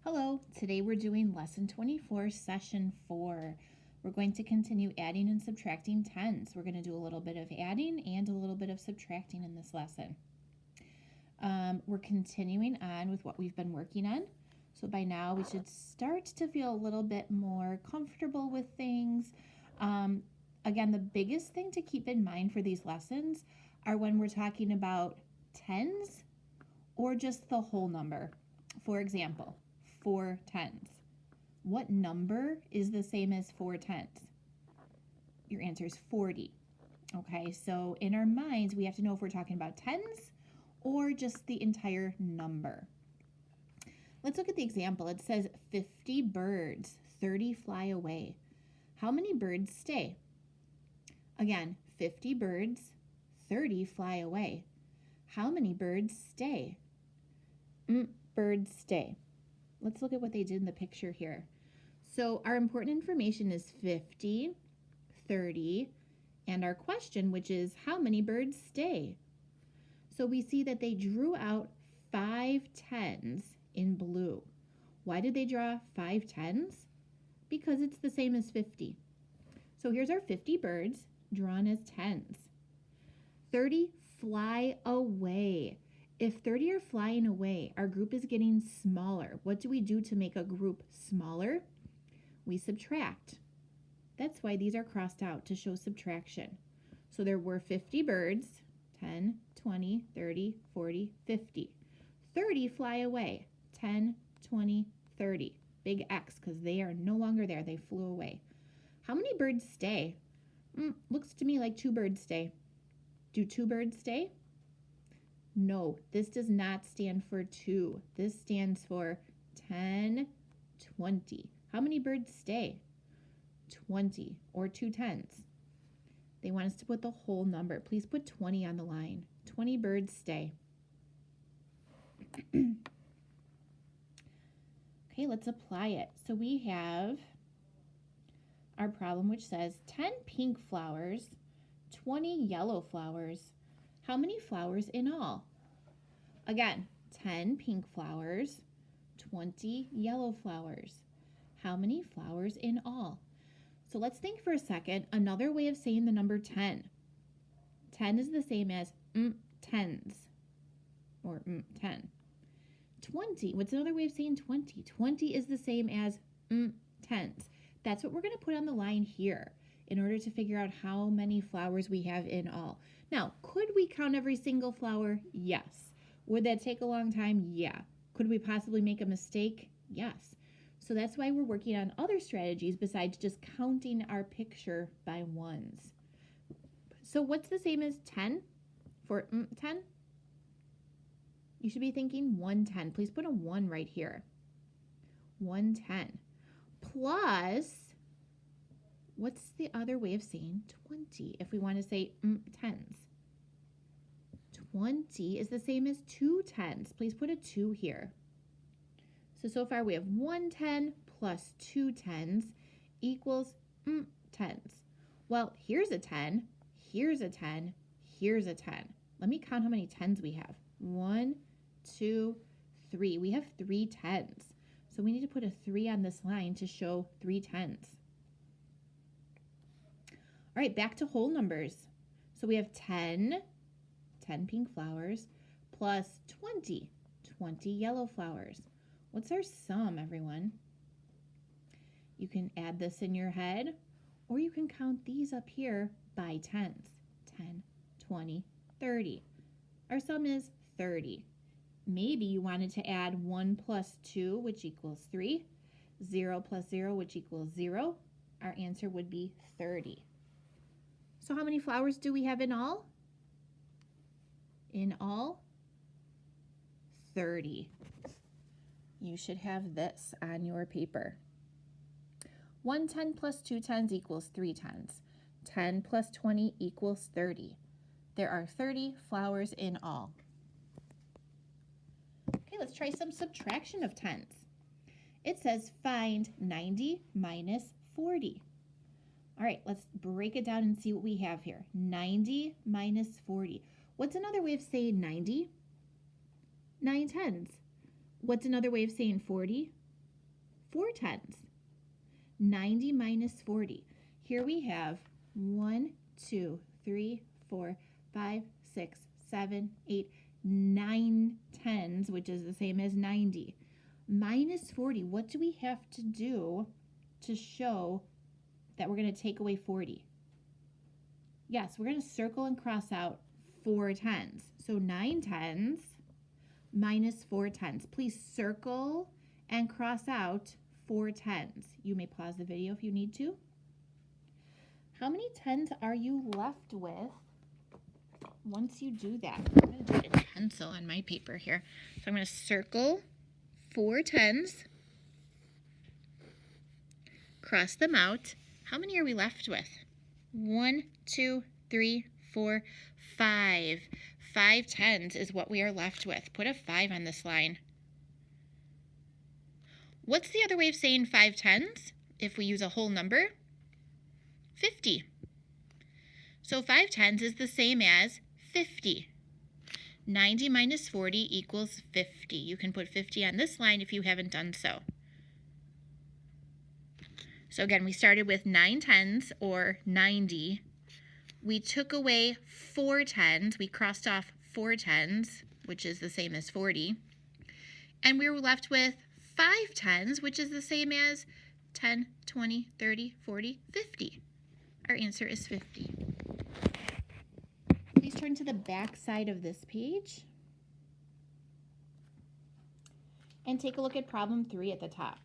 Hello, today we're doing lesson 24, session 4. We're going to continue adding and subtracting tens. We're going to do a little bit of adding and a little bit of subtracting in this lesson. We're continuing on with what we've been working on. So by now we should start to feel a little bit more comfortable with things. Again, the biggest thing to keep in mind for these lessons are when we're talking about tens or just the whole number. For example, 4 tens. What number is the same as 4 tens? Your answer is 40. Okay, so in our minds, we have to know if we're talking about tens or just the entire number. Let's look at the example. It says 50 birds, 30 fly away. How many birds stay? Again, 50 birds, 30 fly away. How many birds stay? Birds stay. Let's look at what they did in the picture here. So our important information is 50, 30, and our question, which is how many birds stay? So we see that they drew out 5 tens in blue. Why did they draw 5 tens? Because it's the same as 50. So here's our 50 birds drawn as tens. 30 fly away. If 30 are flying away, our group is getting smaller. What do we do to make a group smaller? We subtract. That's why these are crossed out, to show subtraction. So there were 50 birds, 10, 20, 30, 40, 50. 30 fly away, 10, 20, 30. Big X, because they are no longer there. They flew away. How many birds stay? Looks to me like 2 birds stay. Do 2 birds stay? No, this does not stand for 2. This stands for 10, 20. How many birds stay? 20, or 2 tens. They want us to put the whole number. Please put 20 on the line. 20 birds stay. Okay, let's apply it. So we have our problem, which says 10 pink flowers, 20 yellow flowers. How many flowers in all? Again, 10 pink flowers, 20 yellow flowers. How many flowers in all? So let's think for a second. Another way of saying the number 10. 10 is the same as tens, or 10. 20, what's another way of saying 20? 20 is the same as tens. That's what we're going to put on the line here in order to figure out how many flowers we have in all. Now, could we count every single flower? Yes. Would that take a long time? Yeah. Could we possibly make a mistake? Yes. So that's why we're working on other strategies besides just counting our picture by ones. So what's the same as 10 for 10? You should be thinking 110. Please put a 1 right here. 110 plus, what's the other way of saying 20 if we want to say tens? 20 is the same as 2 tens. Please put a 2 here. So far we have 110 plus 2 tens equals tens. Well, here's a 10, here's a 10, here's a 10. Let me count how many tens we have. 1, 2, 3. We have 3 tens. So we need to put a 3 on this line to show 3 tens. All right, back to whole numbers. So we have 10 pink flowers, plus 20 yellow flowers. What's our sum, everyone? You can add this in your head, or you can count these up here by tens. 10, 20, 30. Our sum is 30. Maybe you wanted to add 1 plus 2, which equals 3. 0 plus 0, which equals 0. Our answer would be 30. So how many flowers do we have in all? In all, 30. You should have this on your paper. 110 plus 2 tens equals 3 tens. 10 plus 20 equals 30. There are 30 flowers in all. Okay, let's try some subtraction of tens. It says find 90 minus 40. All right, let's break it down and see what we have here. 90 minus 40. What's another way of saying 90? 9 tens. What's another way of saying 40? 4 tens. 90 minus 40. Here we have 1, 2, 3, 4, 5, 6, 7, 8, 9 tens, which is the same as 90. Minus 40, what do we have to do to show that we're going to take away 40? Yes, we're going to circle and cross out 4 tens. So 9 tens minus 4 tens. Please circle and cross out 4 tens. You may pause the video if you need to. How many tens are you left with once you do that? I'm going to do it in pencil on my paper here. So I'm going to circle 4 tens, cross them out. How many are we left with? 1, 2, 3, 4, 5. 5 tens is what we are left with. Put a 5 on this line. What's the other way of saying 5 tens if we use a whole number? 50. So 5 tens is the same as 50. 90 minus 40 equals 50. You can put 50 on this line if you haven't done so. So again, we started with 9 tens, or 90. We took away 4 tens. We crossed off 4 tens, which is the same as 40. And we were left with 5 tens, which is the same as 10, 20, 30, 40, 50. Our answer is 50. Please turn to the back side of this page and take a look at problem 3 at the top.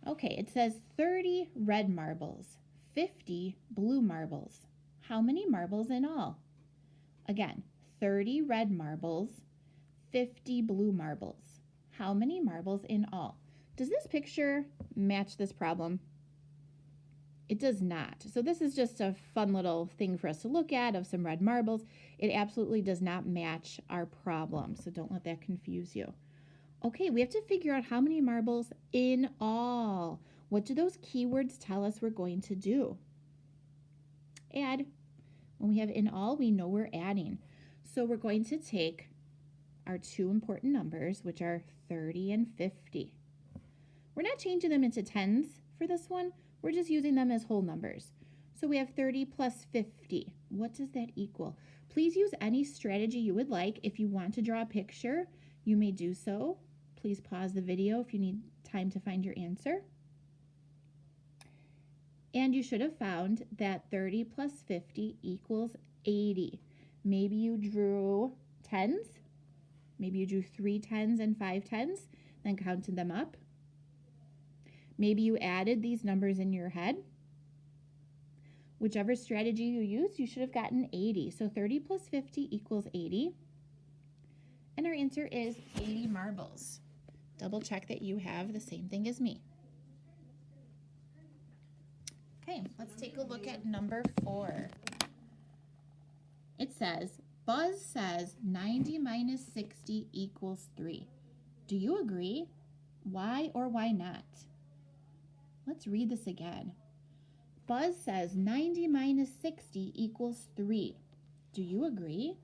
Okay, it says 30 red marbles, 50 blue marbles. How many marbles in all? Again, 30 red marbles, 50 blue marbles. How many marbles in all? Does this picture match this problem? It does not. So this is just a fun little thing for us to look at of some red marbles. It absolutely does not match our problem, so don't let that confuse you. Okay, we have to figure out how many marbles in all. What do those keywords tell us we're going to do? Add. When we have in all, we know we're adding. So we're going to take our 2 important numbers, which are 30 and 50. We're not changing them into tens for this one. We're just using them as whole numbers. So we have 30 plus 50. What does that equal? Please use any strategy you would like. If you want to draw a picture, you may do so. Please pause the video if you need time to find your answer. And you should have found that 30 plus 50 equals 80. Maybe you drew tens. Maybe you drew 3 tens and 5 tens, then counted them up. Maybe you added these numbers in your head. Whichever strategy you used, you should have gotten 80. So 30 plus 50 equals 80. And our answer is 80 marbles. Double check that you have the same thing as me. Okay, let's take a look at number 4. It says, Buzz says 90 minus 60 equals 3. Do you agree? Why or why not? Let's read this again. Buzz says 90 minus 60 equals 3. Do you agree?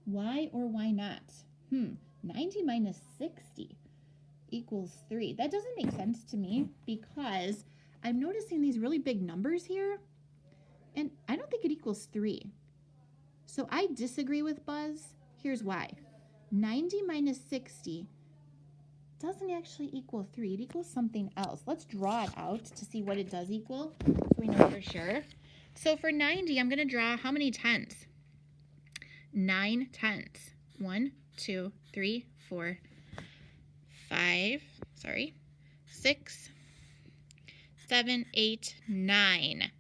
Why or why not? 90 minus 60 equals 3. That doesn't make sense to me because I'm noticing these really big numbers here, and I don't think it equals 3. So I disagree with Buzz. Here's why. 90 minus 60 doesn't actually equal 3. It equals something else. Let's draw it out to see what it does equal so we know for sure. So for 90, I'm going to draw how many tens? 9 tens. 1, 2, 3, 4, 5, 6, 7, 8, 9.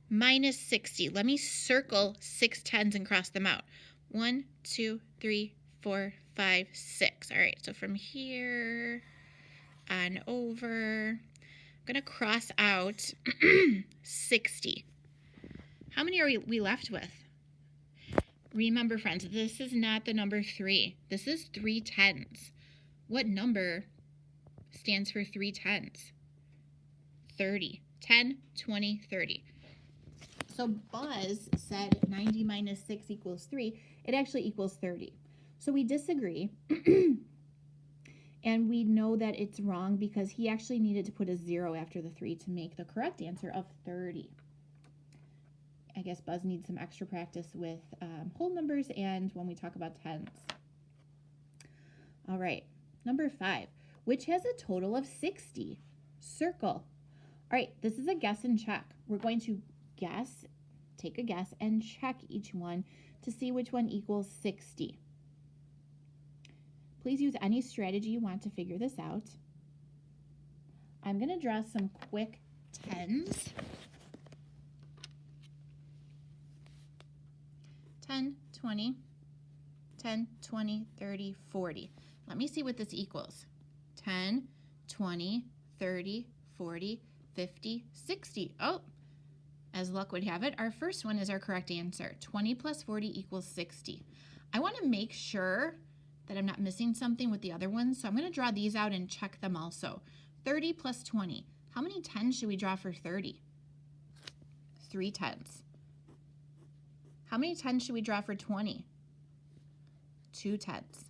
Minus 60. Let me circle 6 tens and cross them out. 1, 2, 3, 4, 5, 6. All right, so from here on over, I'm going to cross out 60. How many are we left with? Remember, friends, this is not the number 3. This is 3 tens. What number stands for 3 tens? 30. 10, 20, 30. So Buzz said 90 minus 6 equals 3. It actually equals 30. So we disagree. And And we know that it's wrong because he actually needed to put a 0 after the 3 to make the correct answer of 30. I guess Buzz needs some extra practice with whole numbers and when we talk about tens. All right, number 5, which has a total of 60? Circle. All right, this is a guess and check. We're going to guess, take a guess, and check each one to see which one equals 60. Please use any strategy you want to figure this out. I'm going to draw some quick tens. 10, 20, 10, 20, 30, 40. Let me see what this equals. 10, 20, 30, 40, 50, 60. Oh, as luck would have it, our first one is our correct answer. 20 plus 40 equals 60. I want to make sure that I'm not missing something with the other ones, so I'm going to draw these out and check them also. 30 plus 20. How many tens should we draw for 30? 3 tens. How many tens should we draw for 20? 2 tens.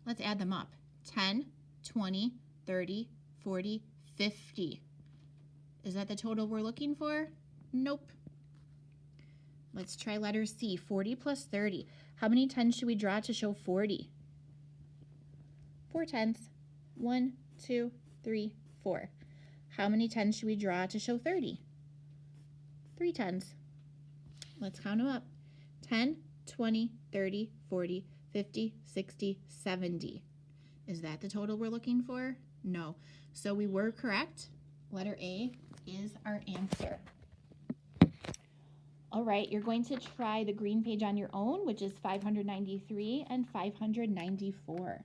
Let's add them up. 10, 20, 30, 40, 50. Is that the total we're looking for? Nope. Let's try letter C, 40 plus 30. How many tens should we draw to show 40? 4 tens. 1, 2, 3, 4. How many tens should we draw to show 30? 3 tens. Let's count them up. 10, 20, 30, 40, 50, 60, 70. Is that the total we're looking for? No. So we were correct. Letter A is our answer. All right, you're going to try the green page on your own, which is 593 and 594.